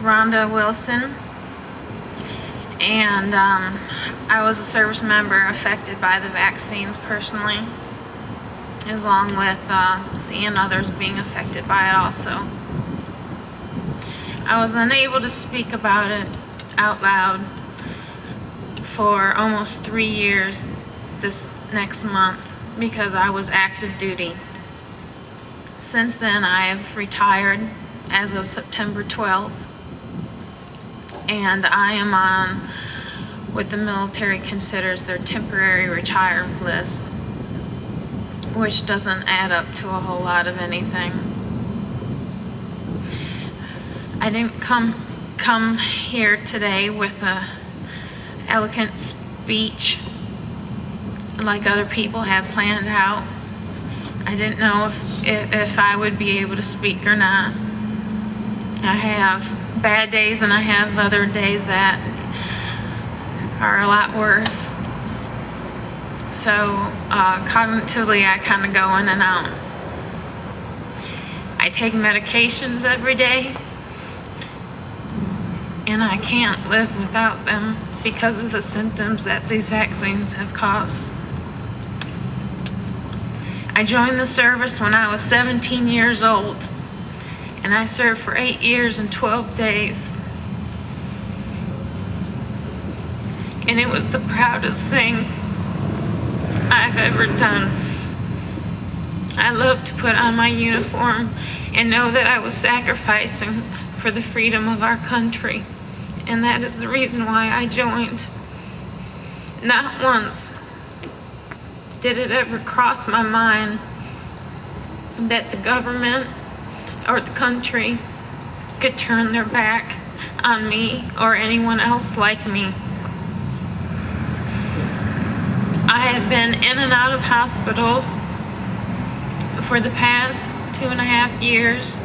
Rhonda Wilson, and I was a service member affected by the vaccines personally, along with seeing others being affected by it also. I was unable to speak about it out loud for almost 3 years this next month because I was active duty. Since then, I have retired as of September 12th, and I am on what the military considers their temporary retired list, which doesn't add up to a whole lot of anything. I didn't come here today with a eloquent speech like other people have planned out. I didn't know if I would be able to speak or not. I have bad days and I have other days that are a lot worse. So cognitively I kind of go in and out. I take medications every day, and I can't live without them because of the symptoms that these vaccines have caused. I joined the service when I was 17 years old, and I served for 8 years and 12 days. And it was the proudest thing I've ever done. I love to put on my uniform and know that I was sacrificing for the freedom of our country. And that is the reason why I joined. Not once did it ever cross my mind that the government or the country could turn their back on me or anyone else like me. I have been in and out of hospitals for the past 2.5 years.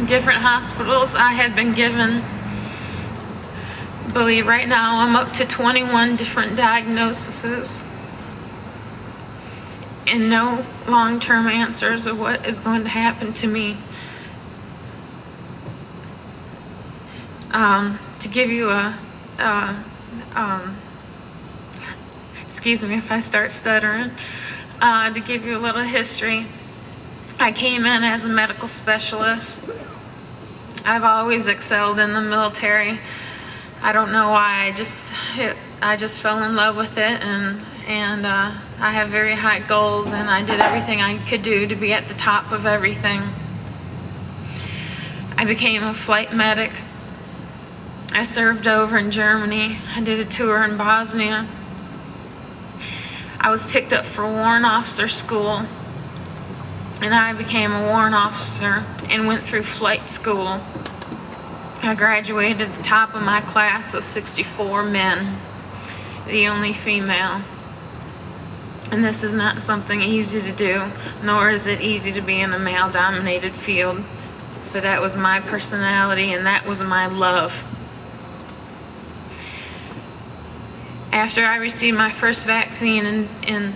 Different hospitals I have been given. I believe right now I'm up to 21 different diagnoses and no long-term answers of what is going to happen to me. To give you excuse me if I start stuttering, to give you a little history, I came in as a medical specialist. I've always excelled in the military. I don't know why, I just fell in love with it, and I have very high goals, and I did everything I could do to be at the top of everything. I became a flight medic. I served over in Germany. I did a tour in Bosnia. I was picked up for warrant officer school, and I became a warrant officer and went through flight school. I graduated at the top of my class of 64 men, the only female. And this is not something easy to do, nor is it easy to be in a male-dominated field. But that was my personality, and that was my love. After I received my first vaccine in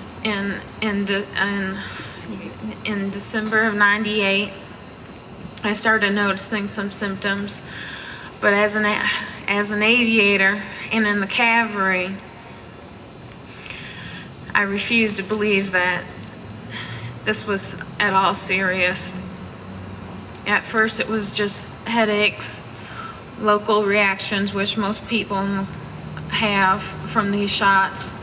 December of '98, I started noticing some symptoms. But as an aviator and in the cavalry, I refused to believe that this was at all serious. At first it was just headaches, local reactions, which most people have from these shots.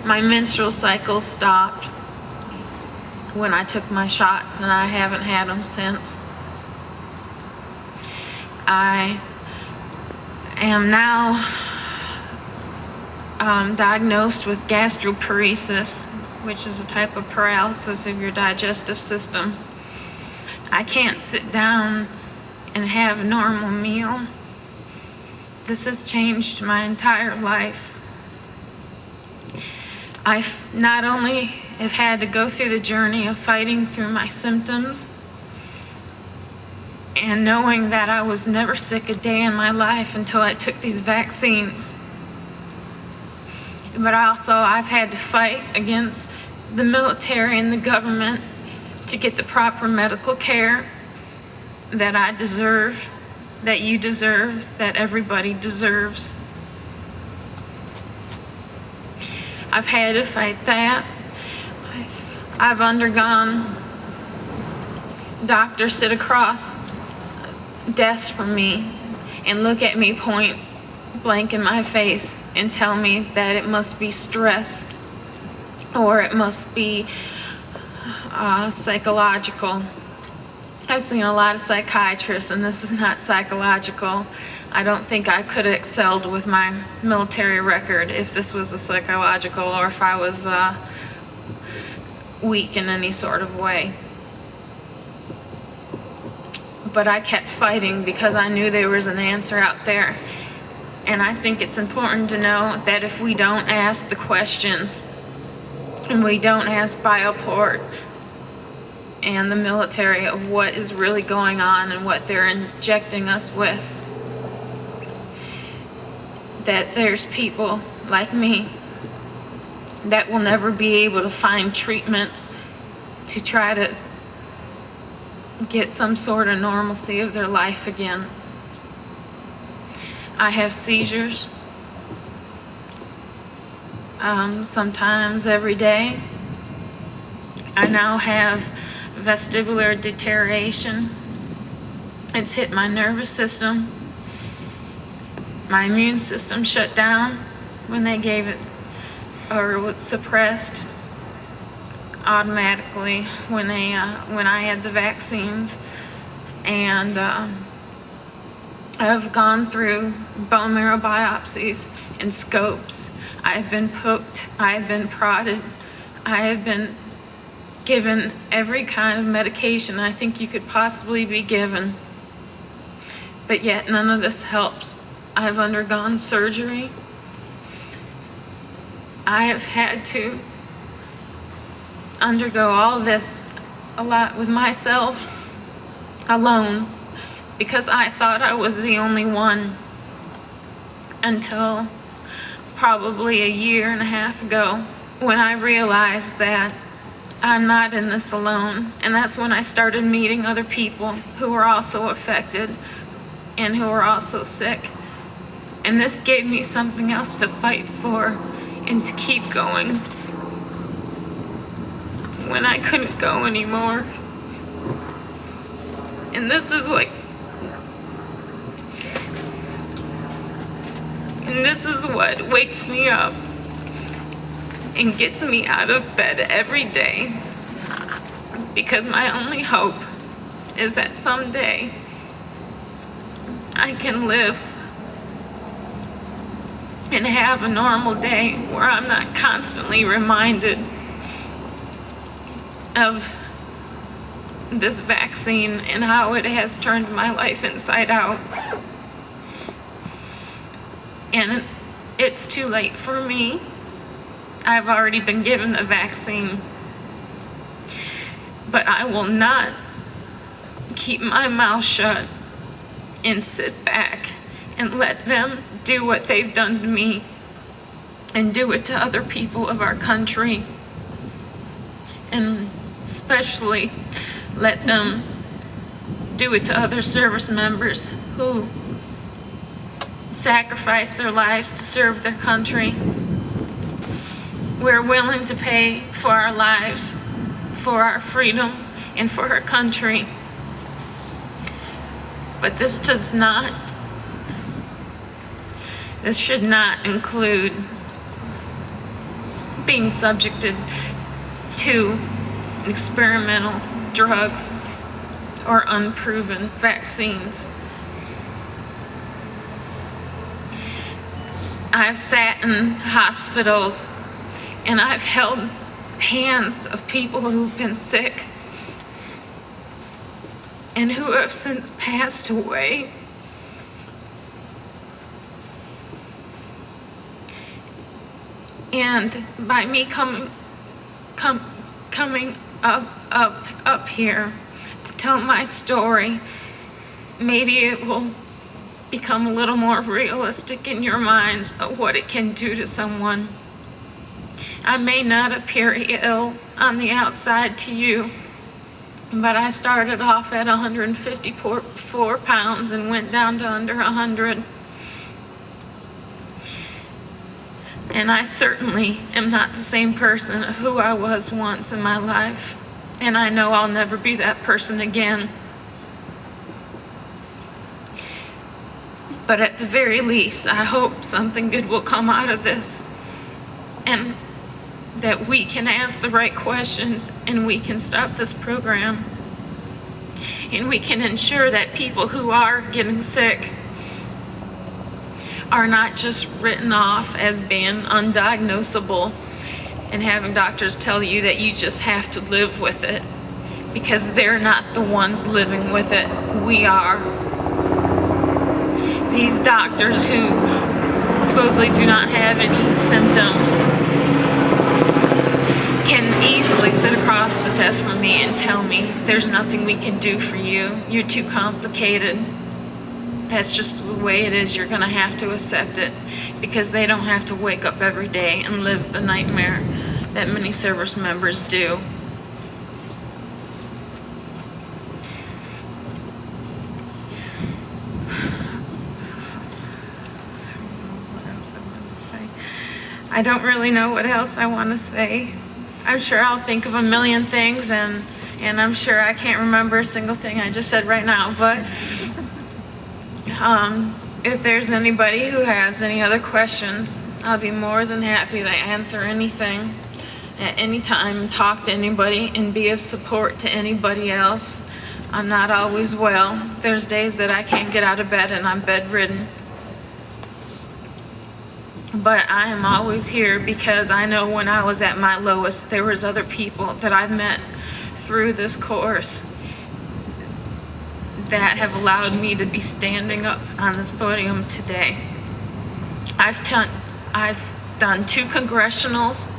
My menstrual cycle stopped when I took my shots, and I haven't had them since. I am now diagnosed with gastroparesis, which is a type of paralysis of your digestive system. I can't sit down and have a normal meal. This has changed my entire life. I've not only have had to go through the journey of fighting through my symptoms and knowing that I was never sick a day in my life until I took these vaccines, but also I've had to fight against the military and the government to get the proper medical care that I deserve that you deserve, that everybody deserves. I've had to fight that. I've undergone doctors sit across desk from me and look at me point blank in my face and tell me that it must be stress or it must be psychological. I've seen a lot of psychiatrists, and this is not psychological. I don't think I could have excelled with my military record if this was a psychological or if I was weak in any sort of way. But I kept fighting because I knew there was an answer out there. And I think it's important to know that if we don't ask the questions and we don't ask Bioport and the military of what is really going on and what they're injecting us with, that there's people like me that will never be able to find treatment to try to get some sort of normalcy of their life again. I have seizures, sometimes every day. I now have vestibular deterioration. It's hit my nervous system. My immune system shut down when they gave it, or it was suppressed automatically when I had the vaccines. And I've gone through bone marrow biopsies and scopes. I've been poked, I've been prodded, I have been given every kind of medication I think you could possibly be given. But yet none of this helps. I've undergone surgery. I have had to undergo all this a lot with myself alone because I thought I was the only one until probably a year and a half ago when I realized that I'm not in this alone. And that's when I started meeting other people who were also affected and who were also sick. And this gave me something else to fight for and to keep going when I couldn't go anymore. And this is what wakes me up and gets me out of bed every day, because my only hope is that someday I can live and have a normal day where I'm not constantly reminded of this vaccine and how it has turned my life inside out. And it's too late for me. I've already been given the vaccine. But I will not keep my mouth shut and sit back and let them do what they've done to me and do it to other people of our country. And especially let them do it to other service members who sacrifice their lives to serve their country. We're willing to pay for our lives, for our freedom, and for our country. But this should not include being subjected to experimental drugs or unproven vaccines. I've sat in hospitals and I've held hands of people who've been sick and who have since passed away. And by me coming up here to tell my story, maybe it will become a little more realistic in your minds of what it can do to someone. I may not appear ill on the outside to you, but I started off at 154 4 pounds and went down to under 100. And I certainly am not the same person of who I was once in my life. And I know I'll never be that person again. But at the very least, I hope something good will come out of this. And that we can ask the right questions and we can stop this program. And we can ensure that people who are getting sick are not just written off as being undiagnosable and having doctors tell you that you just have to live with it, because they're not the ones living with it. We are. These doctors who supposedly do not have any symptoms can easily sit across the desk from me and tell me, there's nothing we can do for you. You're too complicated. That's just the way it is. You're going to have to accept it, because they don't have to wake up every day and live the nightmare that many service members do. I don't really know what else I want to say. I'm sure I'll think of a million things, and I'm sure I can't remember a single thing I just said right now, but if there's anybody who has any other questions, I'll be more than happy to answer anything at any time, talk to anybody, and be of support to anybody else. I'm not always well. There's days that I can't get out of bed and I'm bedridden. But I am always here because I know when I was at my lowest, there was other people that I've met through this course that have allowed me to be standing up on this podium today. I've done 2 congressionals.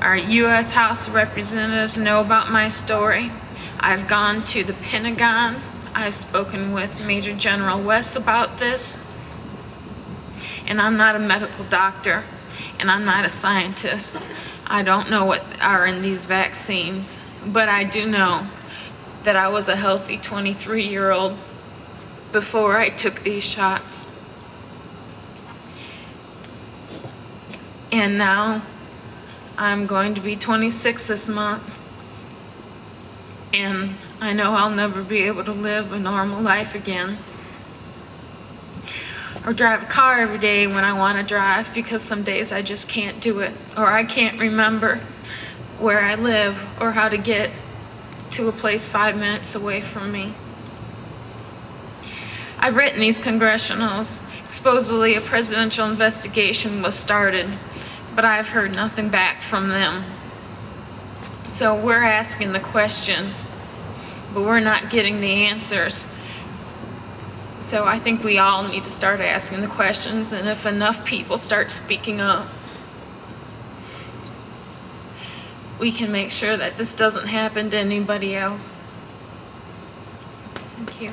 Our U.S. House of Representatives know about my story. I've gone to the Pentagon. I've spoken with Major General West about this. And I'm not a medical doctor, and I'm not a scientist. I don't know what are in these vaccines, but I do know that I was a healthy 23-year-old before I took these shots. And now I'm going to be 26 this month, and I know I'll never be able to live a normal life again, or drive a car every day when I want to drive, because some days I just can't do it, or I can't remember where I live or how to get to a place 5 minutes away from me. I've written these congressionals. Supposedly a presidential investigation was started, but I've heard nothing back from them. So we're asking the questions, but we're not getting the answers. So I think we all need to start asking the questions, and if enough people start speaking up, we can make sure that this doesn't happen to anybody else. Thank you.